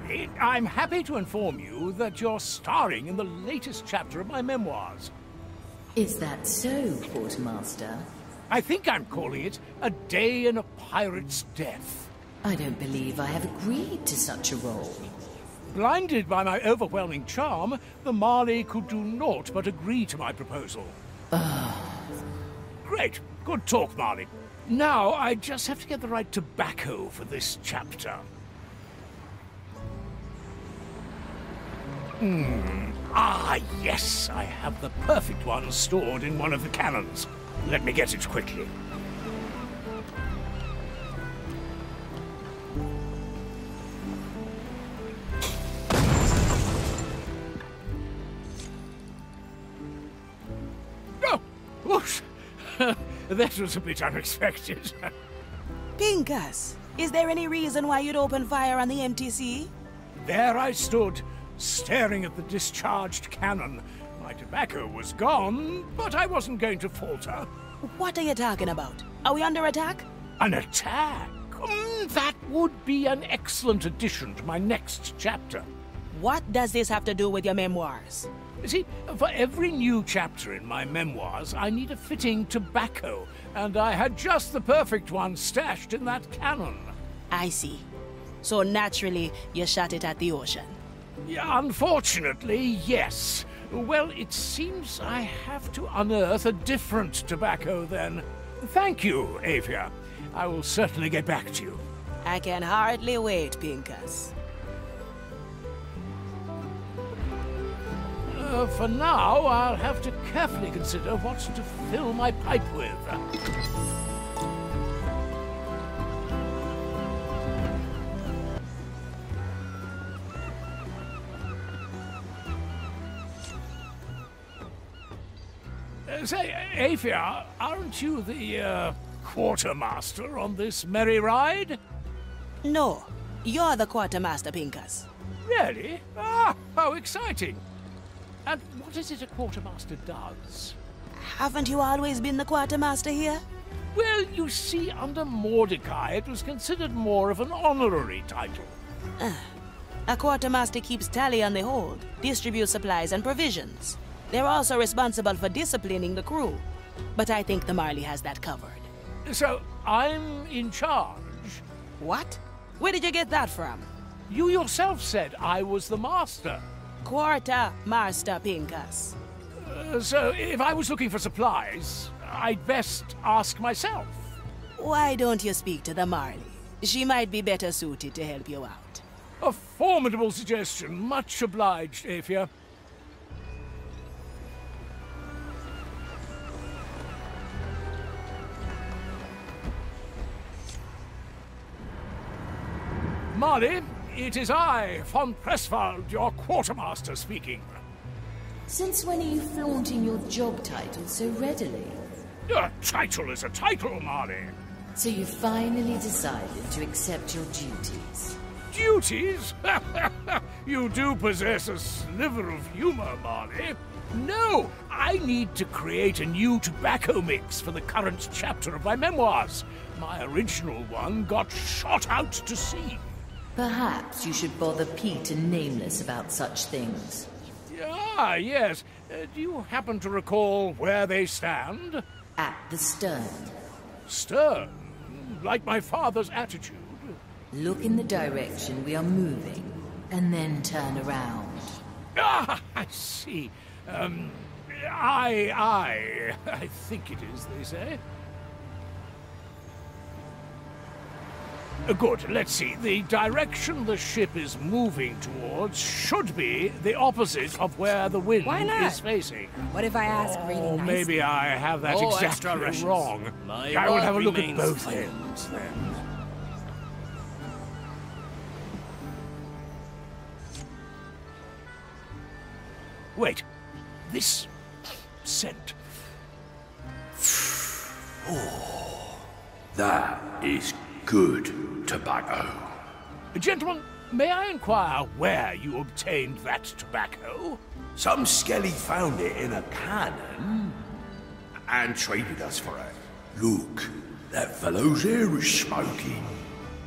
Marley, I'm happy to inform you that you're starring in the latest chapter of my memoirs. Is that so, Quartermaster? I think I'm calling it A Day in a Pirate's Death. I don't believe I have agreed to such a role. Blinded by my overwhelming charm, the Marley could do naught but agree to my proposal. Great. Good talk, Marley. Now, I just have to get the right tobacco for this chapter. Ah, yes, I have the perfect one stored in one of the cannons. Let me get it quickly. Oh, whoosh. That was a bit unexpected. Pinkus, is there any reason why you'd open fire on the MTC? There I stood, staring at the discharged cannon. My tobacco was gone, but I wasn't going to falter. What are you talking about? Are we under attack? An attack? That would be an excellent addition to my next chapter. What does this have to do with your memoirs? You see, for every new chapter in my memoirs, I need a fitting tobacco, and I had just the perfect one stashed in that cannon. I see. So naturally, you shot it at the ocean. Yeah, unfortunately, yes. Well, it seems I have to unearth a different tobacco then. Thank you, Avia. I will certainly get back to you. I can hardly wait, Pinkus. For now, I'll have to carefully consider what to fill my pipe with. Say, Afia, aren't you the, quartermaster on this merry ride? No, you're the quartermaster, Pinkus. Really? Ah, how exciting! And what is it a quartermaster does? Haven't you always been the quartermaster here? Well, you see, under Mordecai, it was considered more of an honorary title. A quartermaster keeps tally on the hold, distributes supplies and provisions. They're also responsible for disciplining the crew. But I think the Marley has that covered. So, I'm in charge? What? Where did you get that from? You yourself said I was the master. Quartermaster, Pinkus. So, if I was looking for supplies, I'd best ask myself. Why don't you speak to the Marley? She might be better suited to help you out. A formidable suggestion. Much obliged, Afia. Marley, it is I, von Presswald, your quartermaster, speaking. Since when are you flaunting your job title so readily? A title is a title, Marley. So you finally decided to accept your duties? Duties? You do possess a sliver of humor, Marley. No, I need to create a new tobacco mix for the current chapter of my memoirs. My original one got shot out to sea. Perhaps you should bother Pete and Nameless about such things. Ah, yes. Do you happen to recall where they stand? At the stern. Stern? Like my father's attitude? Look in the direction we are moving, and then turn around. Ah, I see. I think it is, they say. Good, let's see. The direction the ship is moving towards should be the opposite of where the wind is facing. What if I ask really Oh, nice? maybe I have that exactly wrong. I will have a look at both ends, then. Wait. This scent. Oh, that is good tobacco. Gentlemen, may I inquire where you obtained that tobacco? Some skelly found it in a cannon and traded us for it. Look, that fellow's here is smoking.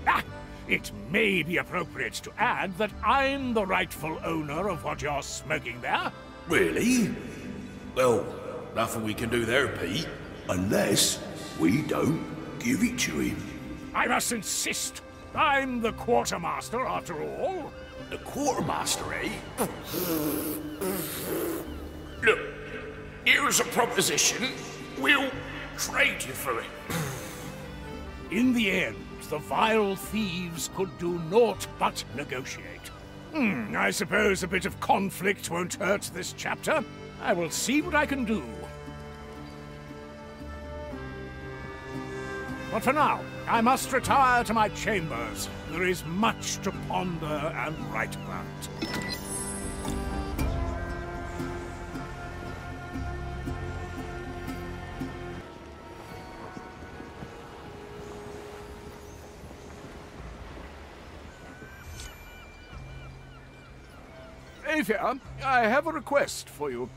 Ah, It may be appropriate to add that I'm the rightful owner of what you're smoking there. Really? Well, nothing we can do there, Pete. Unless we don't give it to him. I must insist. I'm the quartermaster, after all. The quartermaster, eh? Look, here's a proposition. We'll trade you for it. In the end, the vile thieves could do naught but negotiate. I suppose a bit of conflict won't hurt this chapter. I will see what I can do. But for now, I must retire to my chambers. There is much to ponder and write about. Afia, I have a request for you.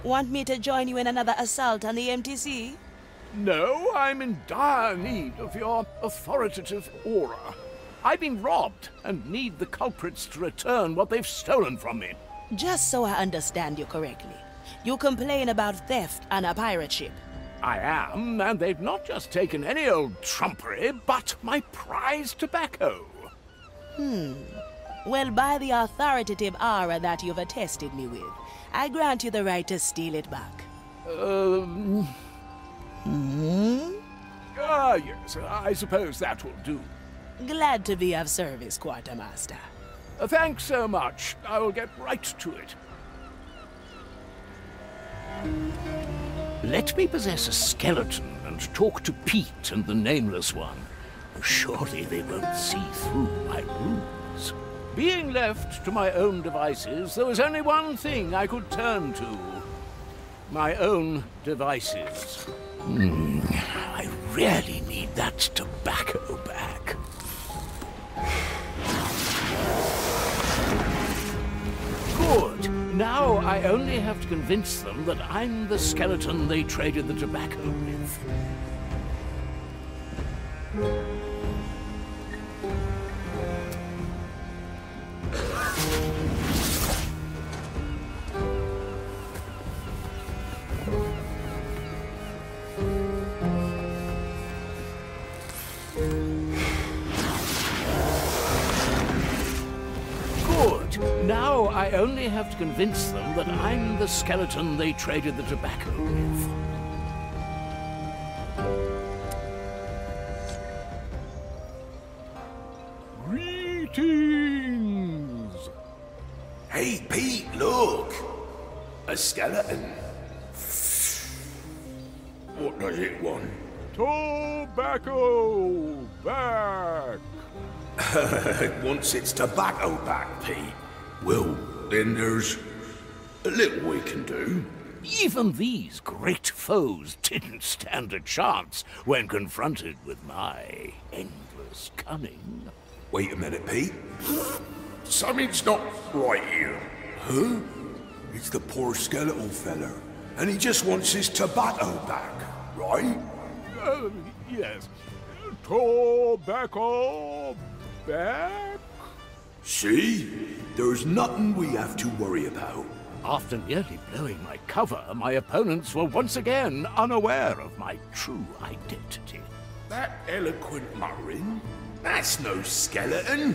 Want me to join you in another assault on the MTC? No, I'm in dire need of your authoritative aura. I've been robbed and need the culprits to return what they've stolen from me. Just so I understand you correctly, you complain about theft on a pirate ship. I am, and they've not just taken any old trumpery, but my prized tobacco. Well, by the authoritative aura that you've attested me with, I grant you the right to steal it back. Yes, I suppose that will do. Glad to be of service, Quartermaster. Thanks so much. I will get right to it. Let me possess a skeleton and talk to Pete and the Nameless One. Surely they won't see through my ruse. Being left to my own devices, there was only one thing I could turn to. My own devices. I really need that tobacco back. Good. Now I only have to convince them that I'm the skeleton they traded the tobacco with. Now I only have to convince them that I'm the skeleton they traded the tobacco with. Greetings! Hey, Pete, look! A skeleton. What does it want? Tobacco back! It wants its tobacco back, Pete. Well, then there's a little we can do. Even these great foes didn't stand a chance when confronted with my endless cunning. Wait a minute, Pete. Something's not right here. Huh? It's the poor skeletal fella, and he just wants his tobacco back, right? Yes. Tobacco back? See? There's nothing we have to worry about. After nearly blowing my cover, my opponents were once again unaware of my true identity. That eloquent muttering? That's no skeleton.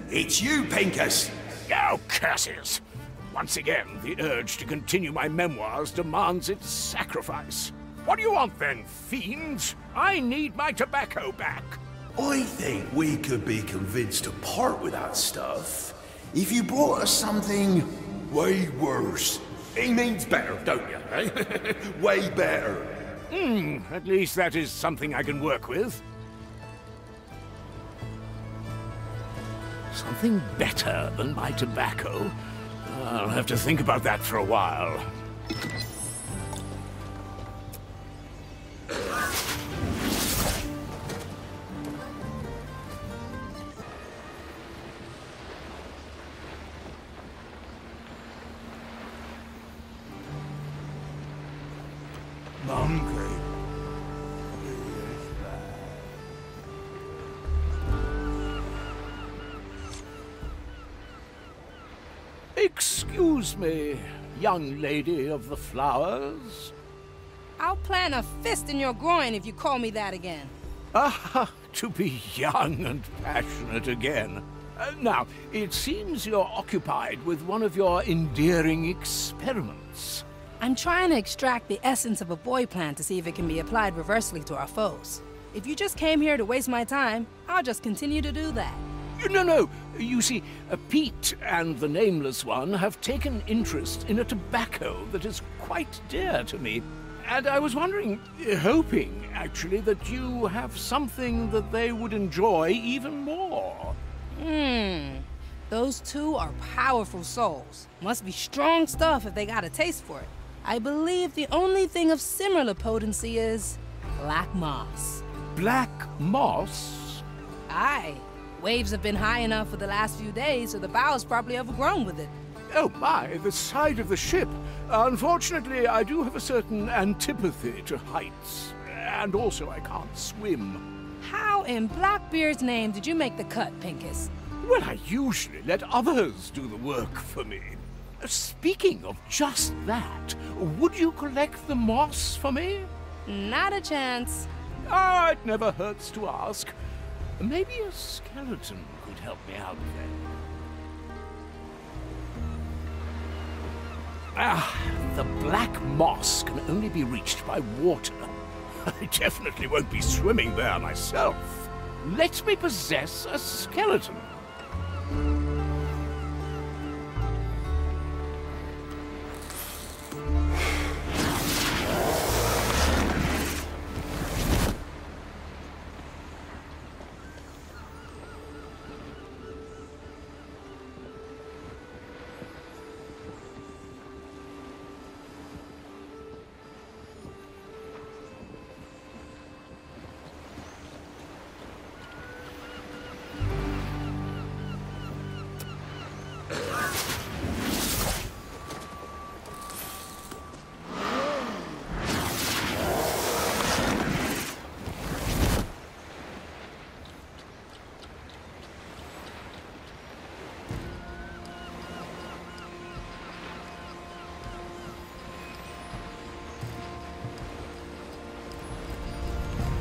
It's you, Pinkus. Oh, curses! Once again, the urge to continue my memoirs demands its sacrifice. What do you want then, fiends? I need my tobacco back. I think we could be convinced to part with that stuff if you brought us something way worse. He means better, don't you, eh? Way better. At least that is something I can work with. Something better than my tobacco? I'll have to think about that for a while. Excuse me, young lady of the flowers. I'll plant a fist in your groin if you call me that again. Ah, to be young and passionate again. Now, it seems you're occupied with one of your endearing experiments. I'm trying to extract the essence of a boy plant to see if it can be applied reversely to our foes. If you just came here to waste my time, I'll just continue to do that. No. You see, Pete and the Nameless One have taken interest in a tobacco that is quite dear to me. And I was wondering, hoping, actually, that you have something that they would enjoy even more. Those two are powerful souls. Must be strong stuff if they got a taste for it. I believe the only thing of similar potency is black moss. Black moss? Aye. Waves have been high enough for the last few days, so the bow's probably overgrown with it. Oh my, the side of the ship. Unfortunately, I do have a certain antipathy to heights. And also, I can't swim. How in Blackbeard's name did you make the cut, Pinkus? Well, I usually let others do the work for me. Speaking of just that, would you collect the moss for me? Not a chance. Ah, it never hurts to ask. Maybe a skeleton could help me out then. The black moss can only be reached by water. I definitely won't be swimming there myself. Let me possess a skeleton.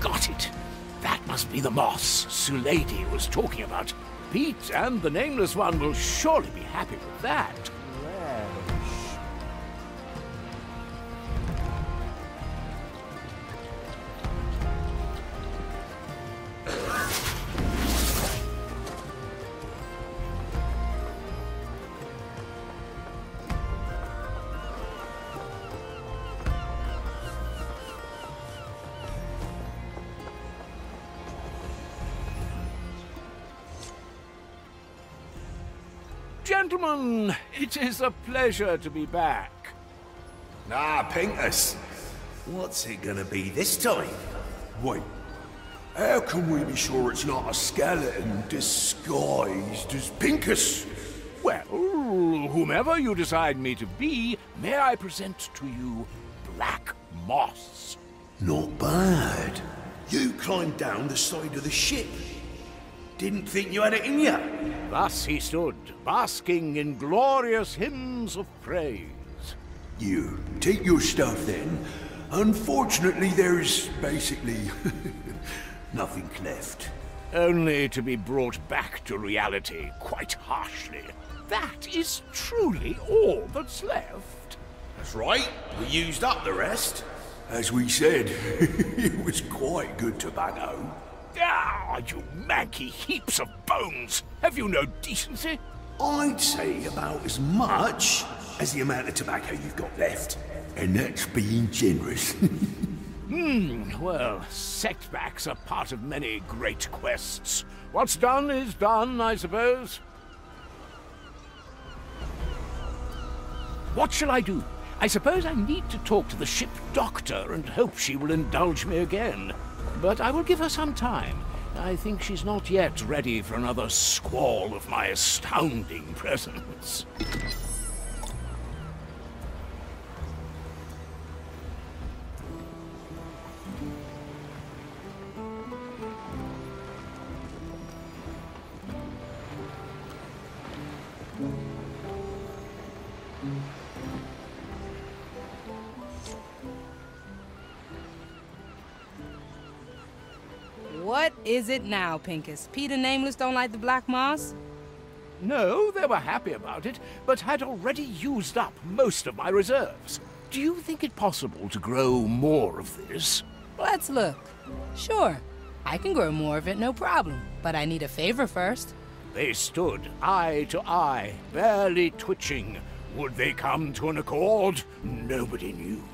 Got it. That must be the moss Sulady was talking about. Pete and the Nameless One will surely be happy with that. Gentlemen, it is a pleasure to be back. Ah, Pinkus. What's it gonna be this time? Wait, how can we be sure it's not a skeleton disguised as Pinkus? Well, whomever you decide me to be, may I present to you black moss? Not bad. You climbed down the side of the ship. Didn't think you had it in you. Thus he stood, basking in glorious hymns of praise. You take your stuff then. Unfortunately, there's basically nothing left. Only to be brought back to reality quite harshly. That is truly all that's left. That's right. We used up the rest. As we said, it was quite good tobacco. Ah, you manky heaps of bones! Have you no decency? I'd say about as much as the amount of tobacco you've got left. And that's being generous. Well, setbacks are part of many great quests. What's done is done, I suppose. What shall I do? I suppose I need to talk to the ship doctor and hope she will indulge me again. But I will give her some time. I think she's not yet ready for another squall of my astounding presence. What is it now, Pinkus? Peter Nameless don't like the black moss? No, they were happy about it, but had already used up most of my reserves. Do you think it possible to grow more of this? Let's look. Sure, I can grow more of it, no problem. But I need a favor first. They stood eye to eye, barely twitching. Would they come to an accord? Nobody knew.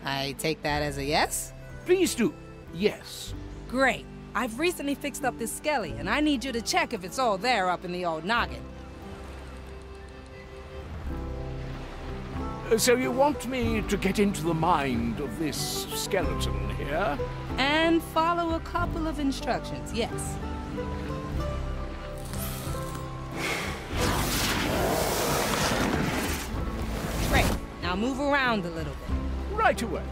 I take that as a yes? Please do. Yes. Great. I've recently fixed up this skelly, and I need you to check if it's all there up in the old noggin. So you want me to get into the mind of this skeleton here? And follow a couple of instructions, yes. Great. Now move around a little bit. Right away.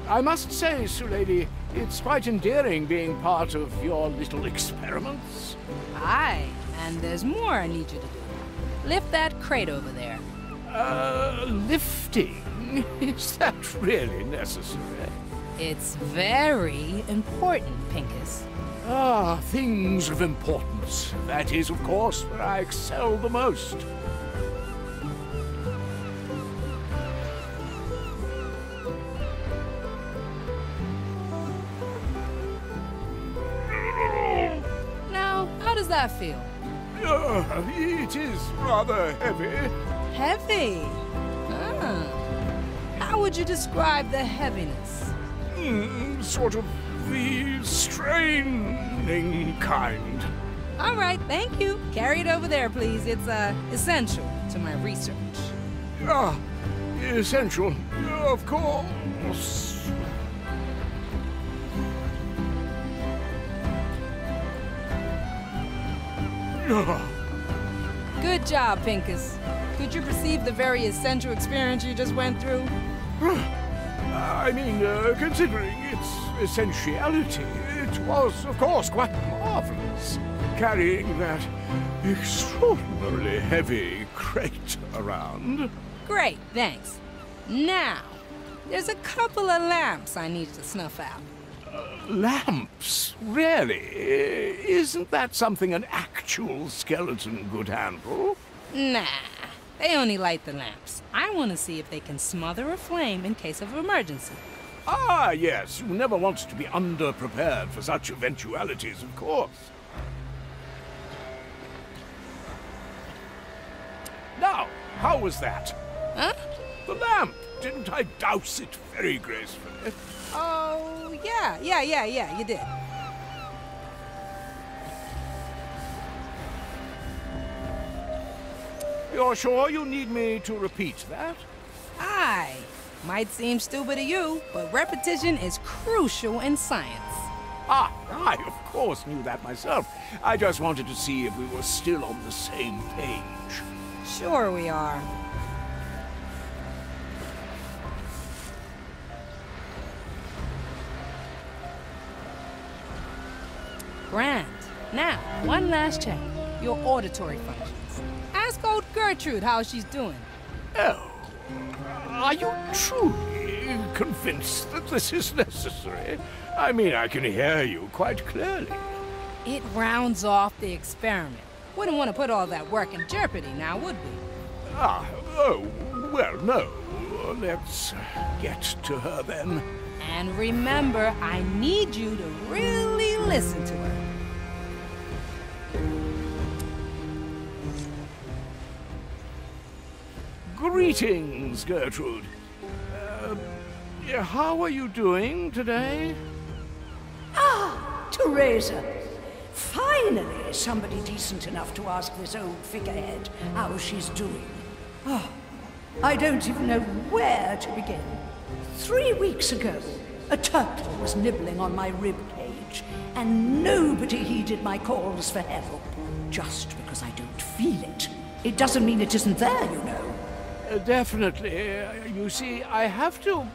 I must say, Lady, it's quite endearing being part of your little experiments. Aye, and there's more I need you to do. Lift that crate over there. Lifting? Is that really necessary? It's very important, Pinkus. Ah, things of importance. That is, of course, where I excel the most. Now, how does that feel? It is rather heavy. Heavy? Ah. How would you describe the heaviness? Sort of the straining kind. All right, thank you. Carry it over there, please. It's, essential to my research. Ah, essential, of course. Good job, Pinkus. Could you perceive the very essential experience you just went through? I mean, considering its essentiality, it was, of course, quite marvelous. Carrying that extraordinarily heavy crate around. Great, thanks. Now, there's a couple of lamps I need to snuff out. Lamps? Really? Isn't that something an actual skeleton could handle? Nah, they only light the lamps. I want to see if they can smother a flame in case of emergency. Ah, yes. You never want to be underprepared for such eventualities, of course. Now, how was that? Huh? The lamp. Didn't I douse it very gracefully? Oh, yeah, you did. You're sure you need me to repeat that? Aye. Might seem stupid to you, but repetition is crucial in science. Ah, I of course knew that myself. I just wanted to see if we were still on the same page. Sure we are. Grand. Now, one last check. Your auditory functions. Ask old Gertrude how she's doing. Oh, are you truly convinced that this is necessary? I mean, I can hear you quite clearly. It rounds off the experiment. Wouldn't want to put all that work in jeopardy now, would we? Well, no. Let's get to her then. And remember, I need you to really listen to her. Greetings, Gertrude. How are you doing today? Ah, Teresa. Finally, somebody decent enough to ask this old figurehead how she's doing. Oh, I don't even know where to begin. 3 weeks ago, a turtle was nibbling on my rib cage, and nobody heeded my calls for help. Just because I don't feel it, it doesn't mean it isn't there, you know. Definitely. You see, I have to...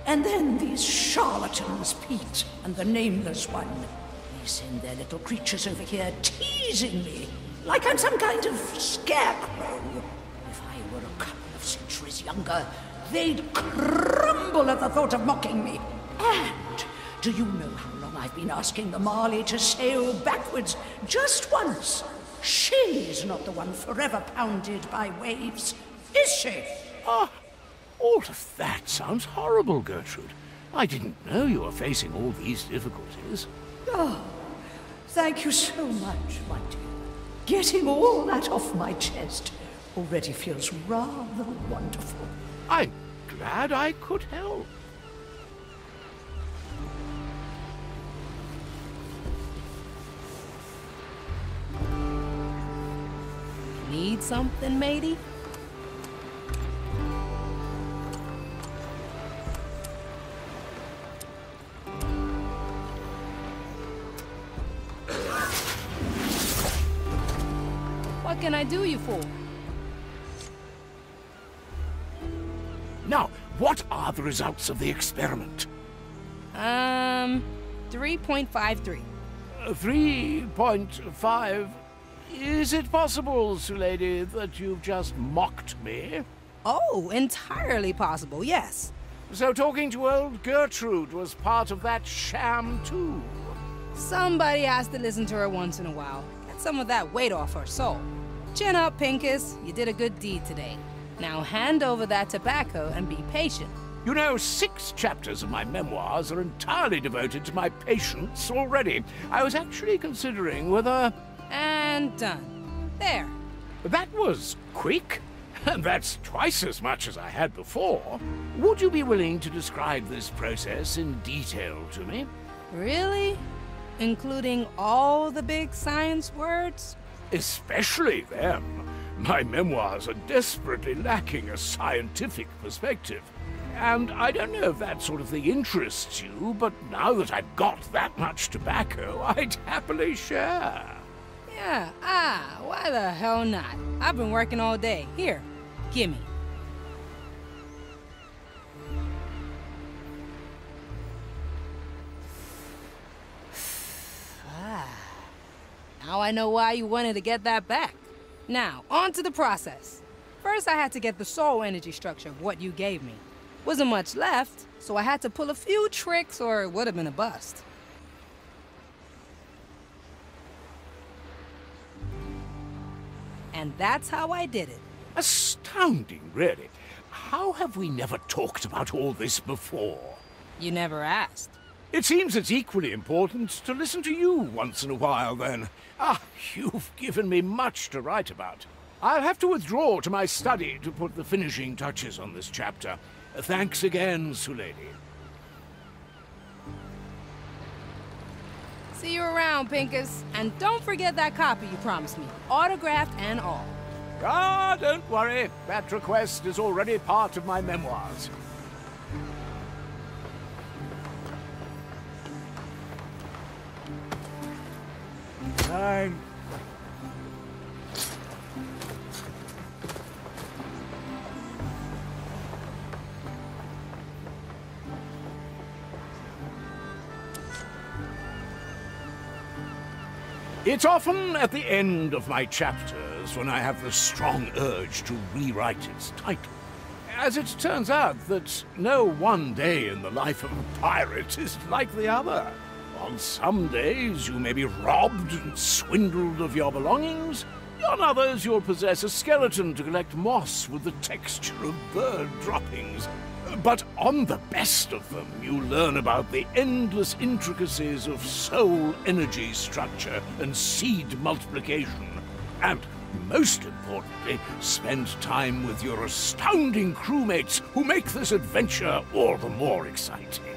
And then these charlatans, Pete and the Nameless One, they send their little creatures over here teasing me, like I'm some kind of scarecrow. If I were a couple of centuries was younger, they'd crumble at the thought of mocking me. And do you know how long I've been asking the Marley to sail backwards just once? She's not the one forever pounded by waves, is she? Ah, all of that sounds horrible, Gertrude. I didn't know you were facing all these difficulties. Oh, thank you so much, my dear. Getting all that off my chest already feels rather wonderful. I'm glad I could help. Need something, matey? What can I do you for? Now, what are the results of the experiment? 3.53. 3.5. Is it possible, Lady, that you've just mocked me? Oh, entirely possible, yes. So talking to old Gertrude was part of that sham, too? Somebody has to listen to her once in a while. Get some of that weight off her soul. Chin up, Pinkus. You did a good deed today. Now hand over that tobacco and be patient. You know, 6 chapters of my memoirs are entirely devoted to my patience already. I was actually considering whether... And done. There. That was quick. And that's twice as much as I had before. Would you be willing to describe this process in detail to me? Really? Including all the big science words? Especially them. My memoirs are desperately lacking a scientific perspective. And I don't know if that sort of thing interests you, but now that I've got that much tobacco, I'd happily share. Yeah, why the hell not? I've been working all day. Here, gimme. Now I know why you wanted to get that back. Now, on to the process. First, I had to get the soul energy structure of what you gave me. Wasn't much left, so I had to pull a few tricks or it would have been a bust. And that's how I did it. Astounding, really. How have we never talked about all this before? You never asked. It seems it's equally important to listen to you once in a while, then. You've given me much to write about. I'll have to withdraw to my study to put the finishing touches on this chapter. Thanks again, Lady. See you around, Pinkus. And don't forget that copy you promised me, autographed and all. Don't worry. That request is already part of my memoirs. Time. It's often at the end of my chapters when I have the strong urge to rewrite its title. As it turns out that no one day in the life of a pirate is like the other. On some days you may be robbed and swindled of your belongings. On others you'll possess a skeleton to collect moss with the texture of bird droppings. But on the best of them, you learn about the endless intricacies of soul energy structure and seed multiplication. And, most importantly, spend time with your astounding crewmates who make this adventure all the more exciting.